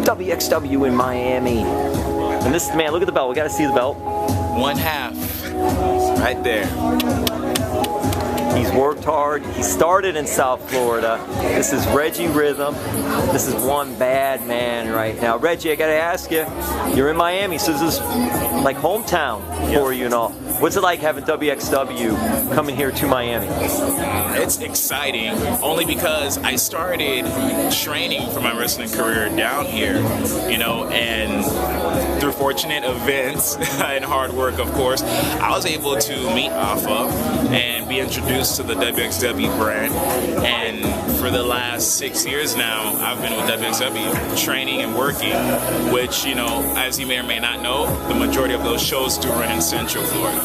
WXW in Miami. And this man, look at the belt. We got to see the belt. One half, right there. He's worked hard. He started in South Florida. This is Reggie Rhythm. This is one bad man right now. Reggie, I got to ask you, you're in Miami, so this is like hometown for you and all. What's it like having WXW coming here to Miami? It's exciting, only because I started training for my wrestling career down here, you know, and through fortunate events and hard work, of course, I was able to meet Alpha and be introduced to the WXW brand. And for the last 6 years now, I've been with WXW training and working, which, you know, as you may or may not know, the majority of those shows do run in Central Florida.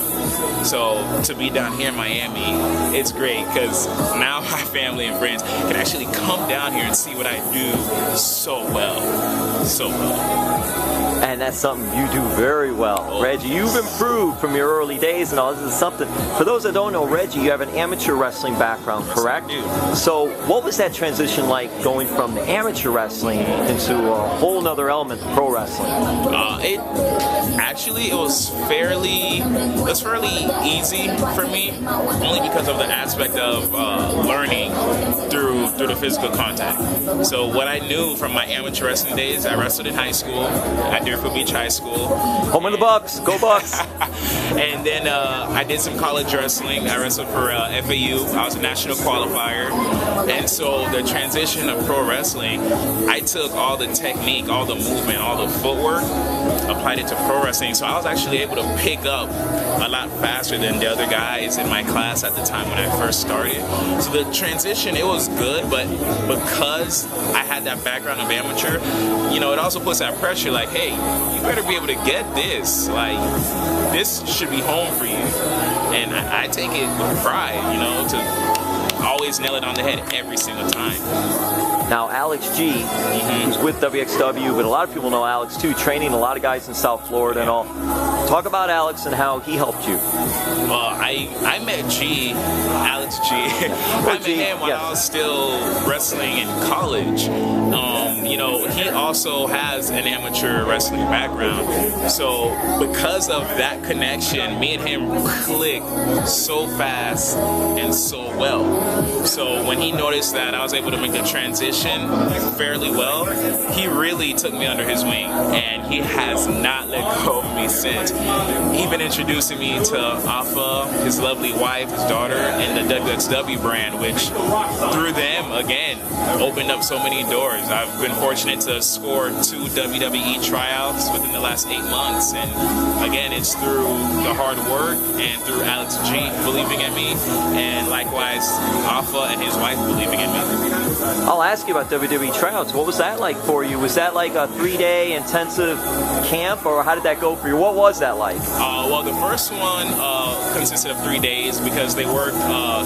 So to be down here in Miami, it's great because now my family and friends can actually come down here and see what I do so well. So well. And that's something you do very well. Reggie, you've improved from your early days and all. This is something, for those that don't know, Reggie, you have an amateur wrestling background, correct? Yes, I do. So what was that transition like going from the amateur wrestling into a whole nother element of pro wrestling? It was fairly easy for me, only because of the aspect of learning through the physical contact. So what I knew from my amateur wrestling days, I wrestled in high school at Deerfield Beach High School. Home of the Bucks, go Bucks! And then I did some college wrestling. I wrestled for FAU. I was a national qualifier. And so the transition of pro wrestling, I took all the technique, all the movement, all the footwork, applied it to pro wrestling. So I was actually able to pick up a lot faster than the other guys in my class at the time when I first started. So the transition, it was good, but because I had that background of amateur, you know, it also puts that pressure like, hey, you better be able to get this. Like, this should be home for you. And I take it with pride, you know, to always nail it on the head every single time. Now, Alex G, who's with WXW, but a lot of people know Alex too, training a lot of guys in South Florida and all. Talk about Alex and how he helped you. Well, I met Alex G. I met him when I was still wrestling in college. You know, he also has an amateur wrestling background. So because of that connection, me and him clicked so fast and so well. So when he noticed that I was able to make the transition fairly well, he really took me under his wing, and he has not let go of me since. Even introducing me to Alpha, his lovely wife, his daughter, and the WXW brand, which through them, again, opened up so many doors. I've been fortunate to score 2 WWE tryouts within the last 8 months, and again, it's through the hard work and through Alex G believing in me, and likewise Alpha and his wife believing in me. I'll ask you about WWE tryouts. What was that like for you? Was that like a 3-day intensive camp, or how did that go for you? What was that like? Well, the first one consisted of 3 days because they worked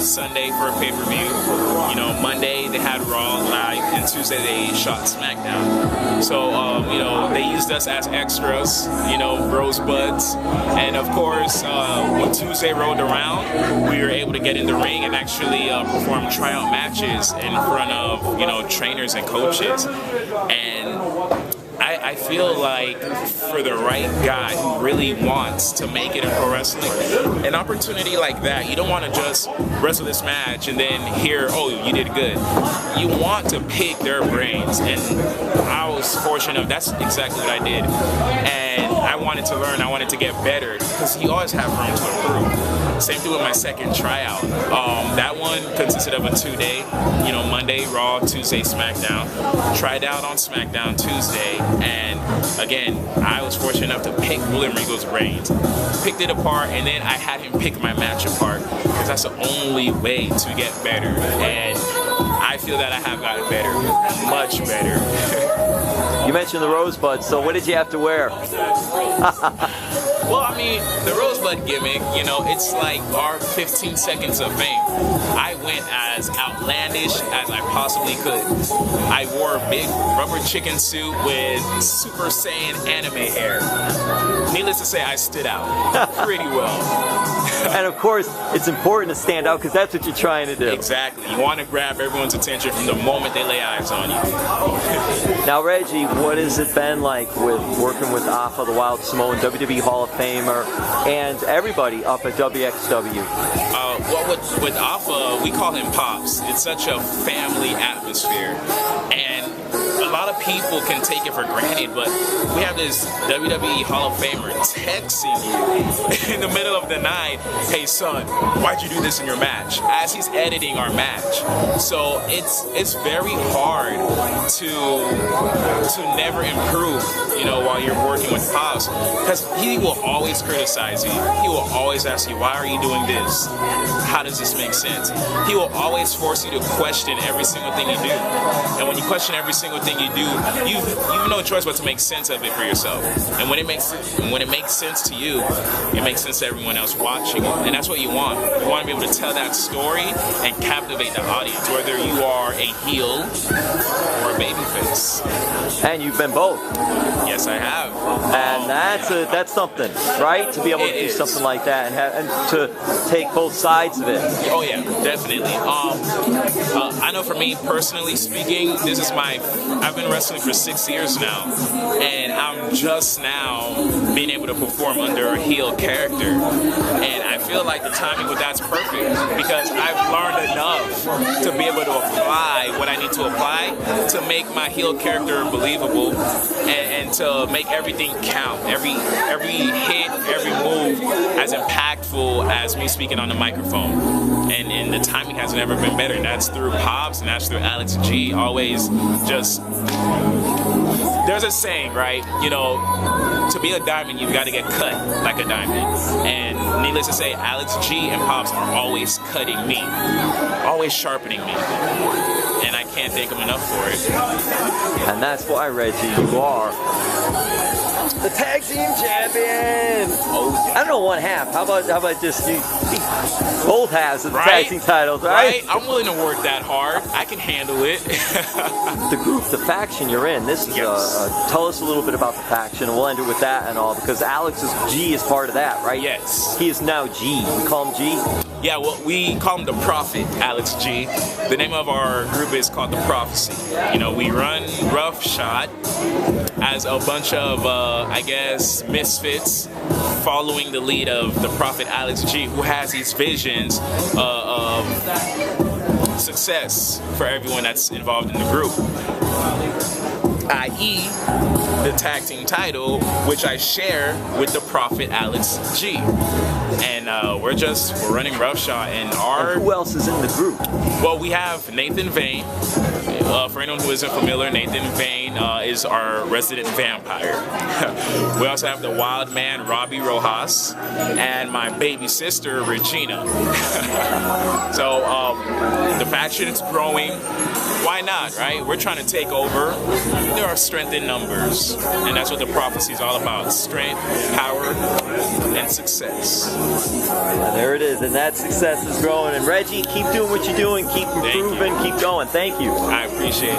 Sunday for a pay-per-view. You know, Monday they had Raw live, and Tuesday they shot SmackDown. So, you know, they used us as extras, you know, rosebuds. And of course, when Tuesday rolled around, we were able to get in the ring and actually perform tryout matches in front of, you know, trainers and coaches. And I feel like for the right guy who really wants to make it in pro wrestling, an opportunity like that, you don't want to just wrestle this match and then hear, oh, you did good. You want to pick their brains, and I was fortunate enough, that's exactly what I did. And I wanted to learn, I wanted to get better, because you always have room to improve. Same thing with my second tryout. That one consisted of a 2-day, you know, Monday Raw, Tuesday SmackDown. Tried out on SmackDown Tuesday, and again, I was fortunate enough to pick William Regal's brains. Picked it apart, and then I had him pick my match apart, because that's the only way to get better. And I feel that I have gotten better, much better. You mentioned the rosebud, so what did you have to wear? Well, I mean, the Rosebud gimmick, you know, it's like our 15 seconds of fame. I went as outlandish as I possibly could. I wore a big rubber chicken suit with Super Saiyan anime hair. Needless to say, I stood out pretty well. And of course, it's important to stand out because that's what you're trying to do. Exactly. You want to grab everyone's attention from the moment they lay eyes on you. Now, Reggie, what has it been like with working with Afa, the Wild Samoan, WWE Hall of Famer, and everybody up at WXW? Well, with Afa, we call him Pops. It's such a family atmosphere. And a lot of people can take it for granted, but we have this WWE Hall of Famer texting you in the middle of the night, "Hey son, why'd you do this in your match?" As he's editing our match. So it's very hard to never improve, you know, while you're working with Pops, because he will always criticize you. He will always ask you, "Why are you doing this? How does this make sense?" He will always force you to question every single thing you do. And when you question every single thing you do, you have no choice but to make sense of it for yourself. And when it makes sense to you, it makes sense to everyone else watching it. And that's what you want. You want to be able to tell that story and captivate the audience, whether you are a heel or a babyface. And you've been both. Yes, I have. And that's something, right? To be able to do something like that and to take both sides of it. Oh yeah, definitely. I know for me personally speaking, I've been wrestling for 6 years now, and I'm just now being able to perform under a heel character. And I feel like the timing with that's perfect because I've learned enough to be able to apply what I need to apply to make my heel character believable and to make everything count. Every hit, every move as impactful as me speaking on the microphone. And the timing has never been better. And that's through Pops and that's through Alex G. Always just, there's a saying, right? You know, to be a diamond, you've got to get cut like a diamond. And needless to say, Alex G and Pops are always cutting me, always sharpening me. And I can't thank them enough for it. And that's why, Reggie, you are the tag team champion. Oh, I don't know one half. How about just you both halves of the tag team titles, right? I'm willing to work that hard. I can handle it. The group, the faction you're in. This is tell us a little bit about the faction, and we'll end it with that and all, because Alex's G is part of that, right? Yes. He is now G. We call him G. Yeah, well, we call him the Prophet, Alex G. The name of our group is called The Prophecy. You know, we run roughshod as a bunch of, I guess, misfits following the lead of the Prophet Alex G, who has these visions of success for everyone that's involved in the group. i.e. the tag team title, which I share with the Prophet Alex G. And we're running roughshod. And who else is in the group? Well, we have Nathan Vane. For anyone who isn't familiar, Nathan Vane is our resident vampire. We also have the wild man, Robbie Rojas, and my baby sister, Regina. So the faction is growing. Why not, right? We're trying to take over. There are strength in numbers, and that's what the prophecy is all about: strength, power, and success. There it is, and that success is growing. And Reggie, keep doing what you're doing, keep improving, keep going. Thank you. I appreciate it.